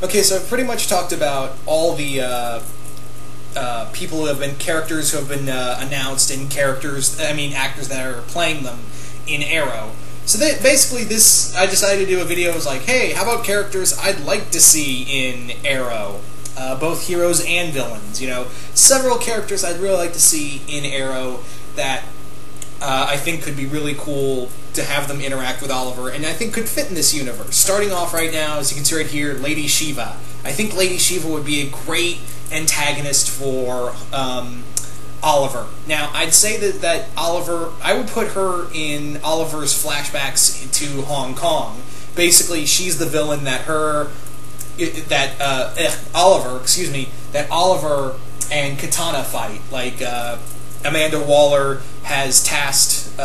Okay, so I've pretty much talked about all the people who have been characters who have been announced and actors that are playing them in Arrow. So basically, I decided to do a video. I was like, hey, how about characters I'd like to see in Arrow, both heroes and villains. You know, several characters I'd really like to see in Arrow that I think could be really cool to have them interact with Oliver, and I think could fit in this universe. Starting off right now, as you can see right here, Lady Shiva. I think Lady Shiva would be a great antagonist for Oliver. Now, I'd say that Oliver, I would put her in Oliver's flashbacks to Hong Kong. Basically, she's the villain that Oliver and Katana fight. Like, Amanda Waller has tasked,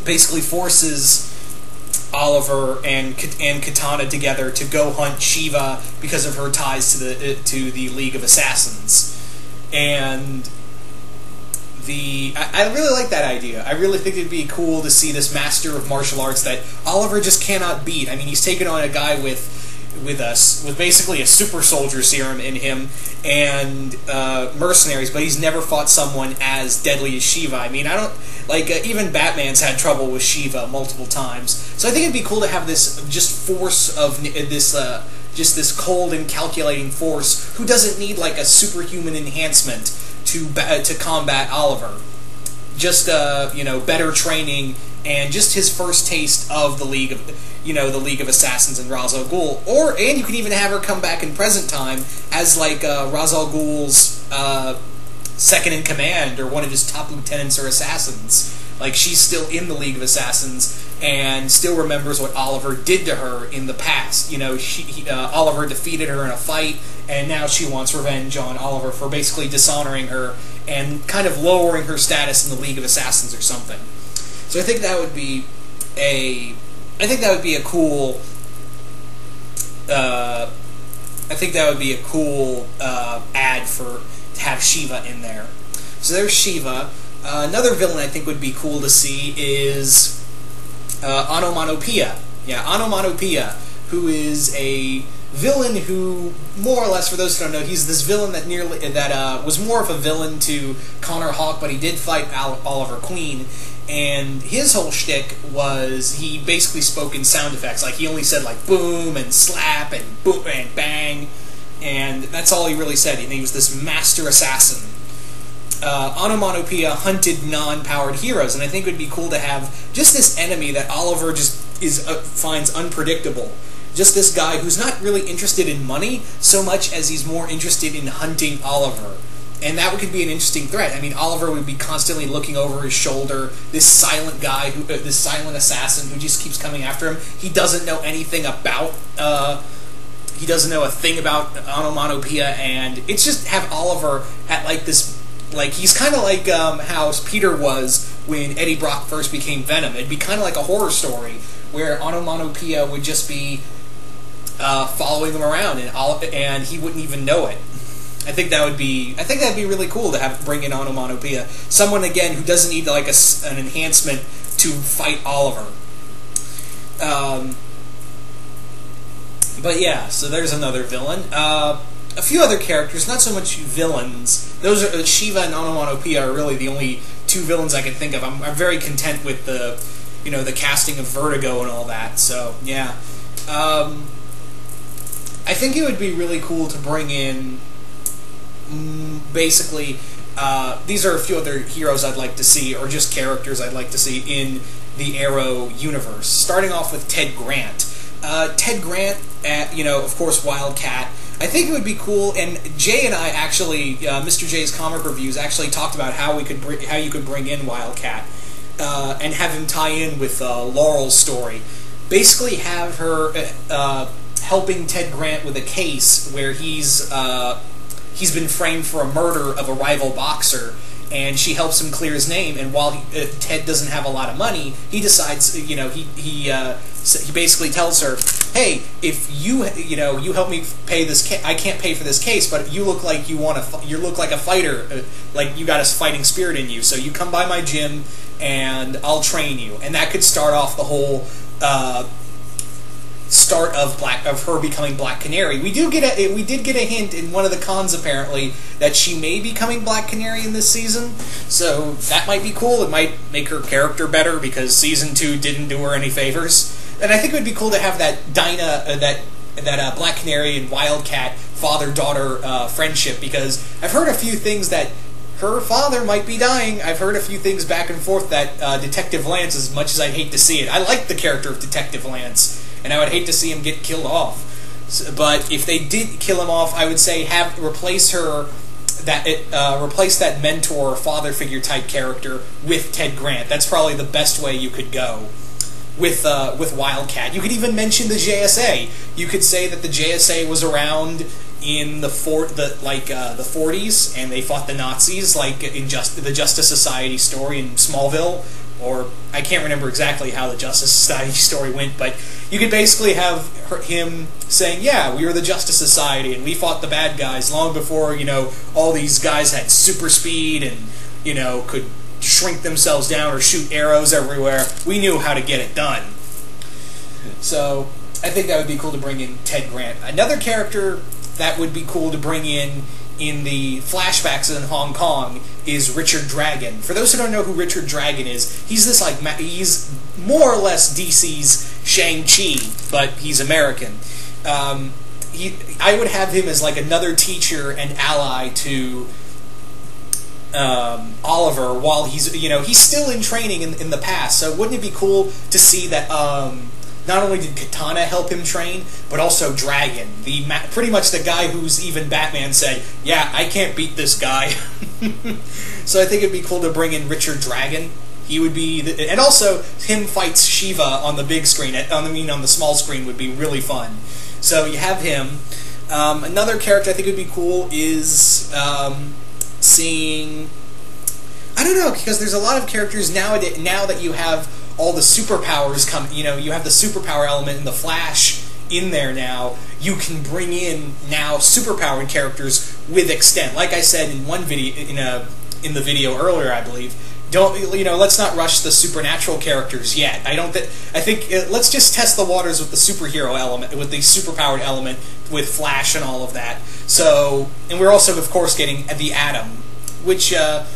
basically forces Oliver and Katana together to go hunt Shiva because of her ties to the League of Assassins. And I really like that idea. I really think it'd be cool to see this master of martial arts that Oliver just cannot beat. I mean, he's taken on a guy with basically a super soldier serum in him and mercenaries, but he's never fought someone as deadly as Shiva. I mean, I don't like even Batman's had trouble with Shiva multiple times. So I think it'd be cool to have this just force of just this cold and calculating force who doesn't need like a superhuman enhancement to combat Oliver. Just better training and just his first taste of the League of Assassins and Ra's al Ghul, and you could even have her come back in present time as like Ra's al Ghul's second in command or one of his top lieutenants or assassins. Like, she's still in the League of Assassins and still remembers what Oliver did to her in the past. You know, Oliver defeated her in a fight, and now she wants revenge on Oliver for basically dishonoring her and kind of lowering her status in the League of Assassins or something. So I think that would be a cool ad to have Shiva in there. So there's Shiva. Another villain I think would be cool to see is Onomatopoeia. Yeah, Onomatopoeia, who is a villain who, more or less, for those who don't know, he's this villain that was more of a villain to Connor Hawke, but he did fight Oliver Queen. And his whole shtick was he basically spoke in sound effects. Like, he only said like boom and slap and boom and bang, and that's all he really said. And he was this master assassin. Onomatopoeia hunted non-powered heroes, and I think it would be cool to have just this enemy that Oliver just finds unpredictable. Just this guy who's not really interested in money so much as he's more interested in hunting Oliver. And that could be an interesting threat. I mean, Oliver would be constantly looking over his shoulder. This silent guy, this silent assassin who just keeps coming after him. He doesn't know anything about. He doesn't know a thing about Onomatopoeia, and it's just have Oliver at like this. Like, he's kind of like how Peter was when Eddie Brock first became Venom. It'd be kind of like a horror story where Onomatopoeia would just be following him around, and he wouldn't even know it. I think that'd be really cool to bring in Onomatopoeia. Someone, again, who doesn't need like an enhancement to fight Oliver. But yeah, so there's another villain. A few other characters, not so much villains. Those are Shiva and Onomatopoeia are really the only two villains I can think of. I'm very content with the casting of Vertigo and all that. So yeah, I think it would be really cool to bring in. Basically, these are a few other heroes I'd like to see, or just characters I'd like to see in the Arrow universe. Starting off with Ted Grant. Ted Grant, of course, Wildcat. I think it would be cool, and Jay and I actually, Mr. J's Comic Reviews, actually talked about how you could bring in Wildcat and have him tie in with Laurel's story. Basically, have her helping Ted Grant with a case where he's been framed for a murder of a rival boxer, and she helps him clear his name. And while Ted doesn't have a lot of money, he decides, he basically tells her, "Hey, if you help me pay this case, I can't pay for this case, but you look like you look like a fighter, like you got a fighting spirit in you. So you come by my gym, and I'll train you." And that could start off the whole start of her becoming Black Canary. We did get a hint in one of the cons apparently that she may be becoming Black Canary in this season, so that might be cool. It might make her character better because season 2 didn't do her any favors. And I think it would be cool to have that that Black Canary and Wildcat father-daughter friendship, because I've heard a few things that her father might be dying. I've heard a few things back and forth that Detective Lance, as much as I'd hate to see it, I like the character of Detective Lance, and I would hate to see him get killed off. But if they did kill him off, I would say replace that mentor, father figure type character with Ted Grant. That's probably the best way you could go with Wildcat. You could even mention the JSA. You could say that the JSA was around in the 40s, and they fought the Nazis, like in the Justice Society story in Smallville, or I can't remember exactly how the Justice Society story went, but you could basically have him saying, yeah, we were the Justice Society, and we fought the bad guys long before, all these guys had super speed and, could shrink themselves down or shoot arrows everywhere. We knew how to get it done. So I think that would be cool to bring in Ted Grant. Another character that would be cool to bring in the flashbacks in Hong Kong is Richard Dragon. For those who don't know who Richard Dragon is, he's he's more or less DC's Shang-Chi, but he's American. I would have him as like another teacher and ally to Oliver while he's still in training in the past. So wouldn't it be cool to see that not only did Katana help him train, but also Dragon, pretty much the guy who's even Batman said, yeah, I can't beat this guy. So I think it'd be cool to bring in Richard Dragon. He would be, and also him fights Shiva on the big screen. On the small screen would be really fun. So you have him. Another character I think would be cool is seeing, I don't know, because there's a lot of characters now that you have all the superpowers come, you have the superpower element in the Flash in there now. You can bring in now superpowered characters with extent. Like I said in one video, in the video earlier, I believe. Let's not rush the supernatural characters yet. I think let's just test the waters with the superhero element, with the superpowered element, with Flash and all of that. So, and we're also, of course, getting the Atom, which will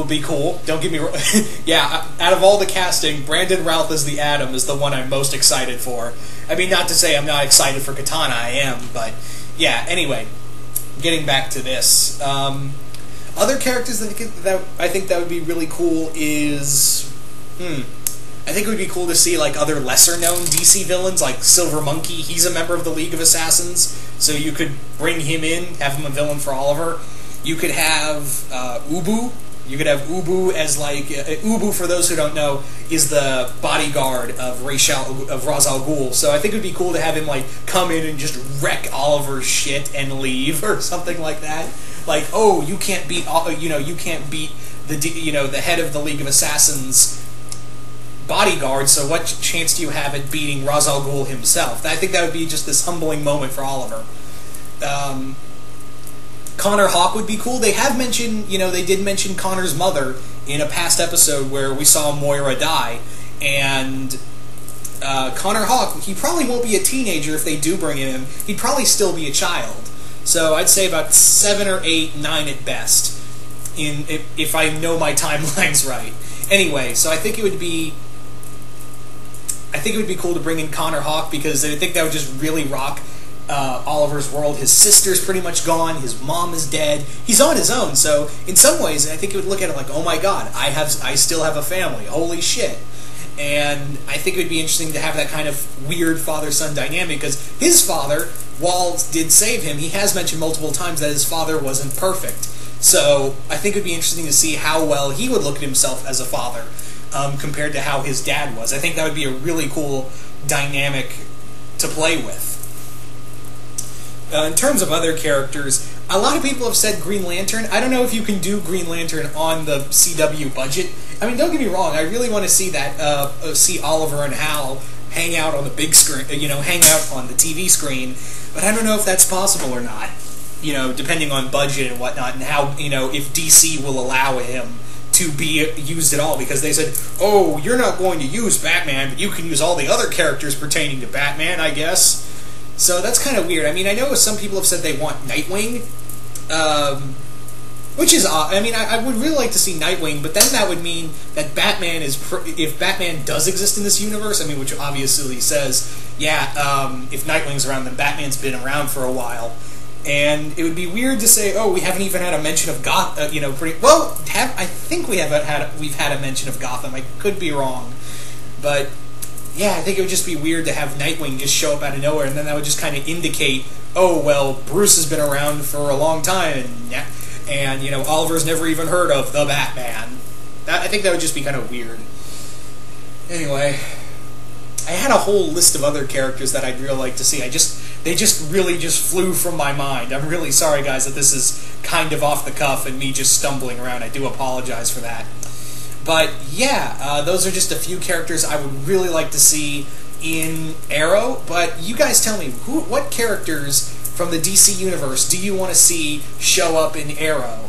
be cool. Don't get me wrong. Yeah, out of all the casting, Brandon Routh as the Atom is the one I'm most excited for. I mean, not to say I'm not excited for Katana, I am, but yeah, anyway, getting back to this. Other characters that I think that would be really cool is, I think it would be cool to see like other lesser-known DC villains, like Silver Monkey. He's a member of the League of Assassins, so you could bring him in, have him a villain for Oliver. You could have Ubu. You could have Ubu as like Ubu. For those who don't know, is the bodyguard of Ra's al Ghul. So I think it would be cool to have him like come in and just wreck Oliver's shit and leave, or something like that. Like, oh, you can't beat the head of the League of Assassins bodyguard. So what chance do you have at beating Ra's al Ghul himself? I think that would be just this humbling moment for Oliver. Connor Hawke would be cool. They have mentioned, they did mention Connor's mother in a past episode where we saw Moira die, and Connor Hawke, he probably won't be a teenager if they do bring him in. He'd probably still be a child. So I'd say about 7 or 8, 9 at best, if I know my timelines right. Anyway, so I think it would be cool to bring in Connor Hawke, because I think that would just really rock Oliver's world. His sister's pretty much gone. His mom is dead. He's on his own. So in some ways, I think it would look at it like, oh my god, I still have a family. Holy shit. And I think it would be interesting to have that kind of weird father-son dynamic, because his father, while did save him, he has mentioned multiple times that his father wasn't perfect. So I think it would be interesting to see how well he would look at himself as a father compared to how his dad was. I think that would be a really cool dynamic to play with. In terms of other characters, a lot of people have said Green Lantern. I don't know if you can do Green Lantern on the CW budget. I mean, don't get me wrong, I really want to see that, see Oliver and Hal hang out on the big screen, hang out on the TV screen, but I don't know if that's possible or not, depending on budget and whatnot, and how, if DC will allow him to be used at all, because they said, oh, you're not going to use Batman, but you can use all the other characters pertaining to Batman, I guess. So that's kind of weird. I mean, I know some people have said they want Nightwing, which is odd. I mean, I would really like to see Nightwing, but then that would mean that Batman is... if Batman does exist in this universe, I mean, which obviously says, yeah, if Nightwing's around, then Batman's been around for a while. And it would be weird to say, oh, we haven't even had a mention of Gotham, you know, I think we've had a mention of Gotham. I could be wrong. But, yeah, I think it would just be weird to have Nightwing just show up out of nowhere, and then that would just kind of indicate, oh, well, Bruce has been around for a long time, and you know, Oliver's never even heard of the Batman. I think that would just be kind of weird. Anyway, I had a whole list of other characters that I'd really like to see. They just really flew from my mind. I'm really sorry, guys, that this is kind of off the cuff and me just stumbling around. I do apologize for that. But yeah, those are just a few characters I would really like to see in Arrow. But you guys tell me, what characters from the DC Universe do you want to see show up in Arrow?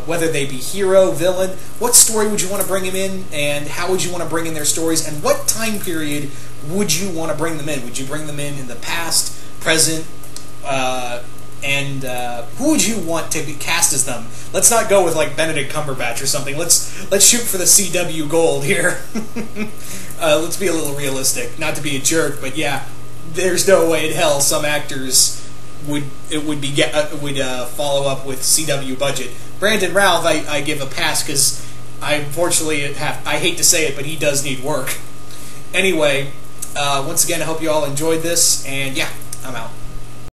Whether they be hero, villain, what story would you want to bring them in, and how would you want to bring in their stories, and what time period would you want to bring them in? Would you bring them in the past, present, and who would you want to be cast as them? Let's not go with like Benedict Cumberbatch or something. Let's shoot for the CW gold here. Let's be a little realistic, not to be a jerk, but yeah, there's no way in hell some actors would follow up with CW budget. Brandon Routh, I give a pass because I hate to say it, but he does need work. Anyway, once again, I hope you all enjoyed this, and yeah, I'm out.